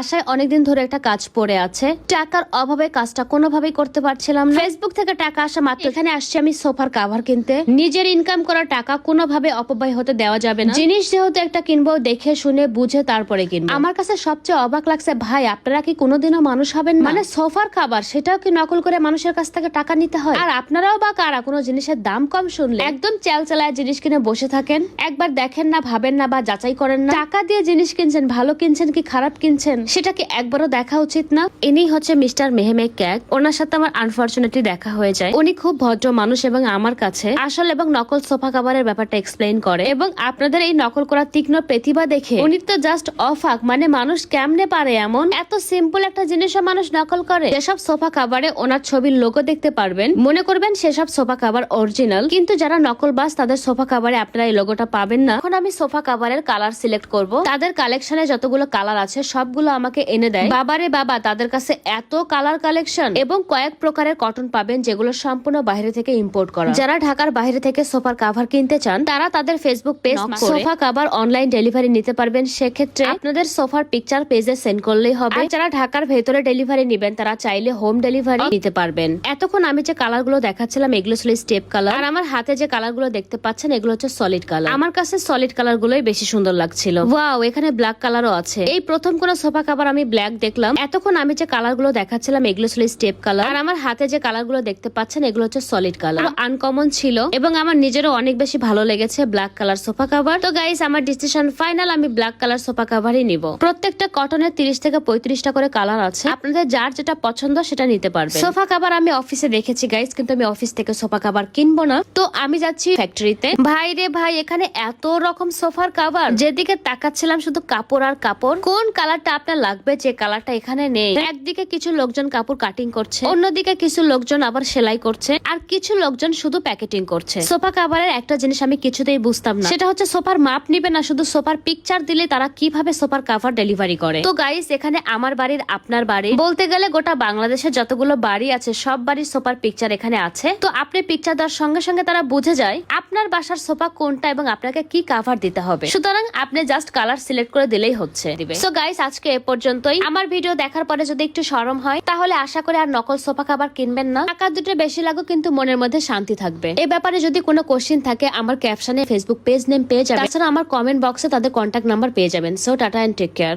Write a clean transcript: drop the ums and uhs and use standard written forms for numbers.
আশায় অনেকদিন ধরে একটা কাজ পড়ে আছে, টাকার অভাবে কাজটা কোনোভাবেই করতে পারছিলাম না। ফেসবুক থেকে টাকা আসা মাত্র এখানে আসছি আমি সোফার কাভার কিনতে। নিজের ইনকাম করা টাকা কোনোভাবে অপব্যয় হতে দেওয়া যাবে না। জিনিস যেহেতু একটা কিনবো, দেখে শুনে বুঝে তারপরে কিনবো। আমার কাছে সবচেয়ে অবাক লাগছে, ভাই আপনারা কি কোনোদিনও মানুষ হবেন না? মানে সোফার কাভার, সেটাও কি নকল করে মানুষের কাছ থেকে টাকা নিতে হয়? আর আপনারাও বা কারা কোনো জিনিসের দাম কম শুনলে একদম চালায় জিনিস কিনে বসে থাকেন? একবার দেখেন না, ভাবেন না, বা যাচাই করেন না? টাকা দিয়ে জিনিস কিনছেন, ভালো কিনছেন কি খারাপ কিনছেন সেটা কি একবারও দেখা উচিত না? ইনি হচ্ছে মিস্টার মেহমেক ক্যাক। ওনার সাথে আমার আনফরচুনেটলি দেখা হয়ে যায়। উনি খুব ভদ্র মানুষ এবং আমার কাছে আসল এবং নকল সোফা কাভারের ব্যাপারটা এক্সপ্লেইন করে, এবং আপনাদের এই নকল করা তীক্ষ্ণ প্রতিভা দেখে উনি তো জাস্ট অফাক। মানে মানুষ কেমনে পারে এমন এত সিম্পল একটা জিনিসও মানুষ নকল করে। যেসব সোফা কাভারে ওনার ছবির লোগো দেখতে পারবেন, মনে করবেন সেসব সোফা কাভার অরিজিনাল, কিন্তু যারা নকলবাজ তাদের সোফা কাভারে আপনারা এই লোগোটা পাবেন না। এখন আমি সোফা কাভারের কালার সিলেক্ট করব। তাদের কালেকশনে যতগুলো কালার আছে সবগুলো আমাকে এনে দেয়। বাবারে বাবা, তাদের কাছে এত কালার কালেকশন, এবং কয়েক প্রকারের কটন পাবেন যেগুলো সম্পূর্ণ বাইরে থেকে ইম্পোর্ট করা। যারা ঢাকার বাইরে থেকে সোফার কাভার কিনতে চান তারা তাদের Facebook page sofa cover online delivery নিতে পারবেন। সেক্ষেত্রে আপনাদের সোফার পিকচার পেজে সেন্ড করলেই হবে। আর যারা ঢাকার ভেতরে ডেলিভারি নেবেন তারা চাইলে হোম ডেলিভারি নিতে পারবেন। এতক্ষণ আমি যে কালার গুলো দেখাচ্ছিলাম এগুলো ছিল স্টেপ কালার, আর আমার হাতে যে কালার গুলো দেখতে পাচ্ছেন এগুলো হচ্ছে সলিড কালার। আমার কাছে সলিড কালার গুলোই বেশি সুন্দর লাগছিল। ওয়াও, এখানে ব্ল্যাক কালারও আছে। এই প্রথম কোন সোফা কাভার আমি ব্ল্যাক দেখলাম। এতক্ষণ আমি যে কালার গুলো দেখাচ্ছিলাম এগুলো ছিল স্টেপ কালার, আর আমার হাতে যে কালার গুলো দেখতে পাচ্ছেন এগুলো হচ্ছে সলিড কালার। আনকমন ছিল এবং আমার নিজেরও অনেক বেশি ভালো লেগেছে ব্ল্যাক কালার সোফা কাভার। তো গাইস, আমার ডিসিশন ফাইনাল, আমি ব্ল্যাক কালার সোফা কাভারই নিব। প্রত্যেকটা কটনের 30 থেকে 35টা করে কালার আছে, আপনাদের যার যেটা পছন্দ সেটা নিতে পারবেন। সোফা কাভার আমি অফিসে দেখেছি গাইস, কিন্তু আমি অফিস থেকে সোফা কাভার কিনবো না। তো আমি যাচ্ছি ফ্যাক্টরিতে। ভাই রে ভাই, এখানে এত রকম সোফার কাভার, যেদিকে তাকাচ্ছিলাম শুধু কাপড় আর কাপড়। কোন কালারটা আপনার লাগবে যে কালারটা এখানে নেই? একদিকে কিছু লোকজন কাপড় কাটিং করছে, অন্যদিকে কিছু লোকজন আবার সেলাই করছে, আর কিছু লোকজন শুধু প্যাকেটিং করছে। সোফা কাভারের একটা জিনিস আমি কিছুতেই বুঝতাম না, সেটা হচ্ছে সোফার মাপ নিবে না, শুধু সোফার পিকচার দিলে তারা কিভাবে সোফার কাভার ডেলিভারি করে। তো গাইস, এখানে আমার বাড়ির, আপনার বাড়ি, বলতে গেলে গোটা বাংলাদেশে যতগুলো বাড়ি আছে সব বাড়ির সোফার পিকচার এখানে আছে। তো আপনি পিকচার দেওয়ার সঙ্গে সঙ্গে তারা বুঝে যায় আপনার বাসার সোফা কোনটা এবং আপনাকে কি কাভার দিতে হবে। সুতরাং আপনি জাস্ট কালার সিলেক্ট করে দিলেই হচ্ছে। সো গাইস, আজকে এ পর্যন্তই। আমার ভিডিও দেখার পরে যদি একটু শরম হয় তাহলে আশা করি আর নকল সোফা কাভার কিনবেন না। টাকা দুটো বেশি লাগুক কিন্তু মনের মধ্যে শান্তি থাকবে। এই ব্যাপারে যদি কোনো কোশ্চেন থাকে আমার ক্যাপশনে ফেসবুক পেজ নেম পেয়ে যাবেন। তাছাড়া আমার কমেন্ট বক্সে তাদের কন্ট্যাক্ট নাম্বার পেয়ে যাবেন। So tata and take care.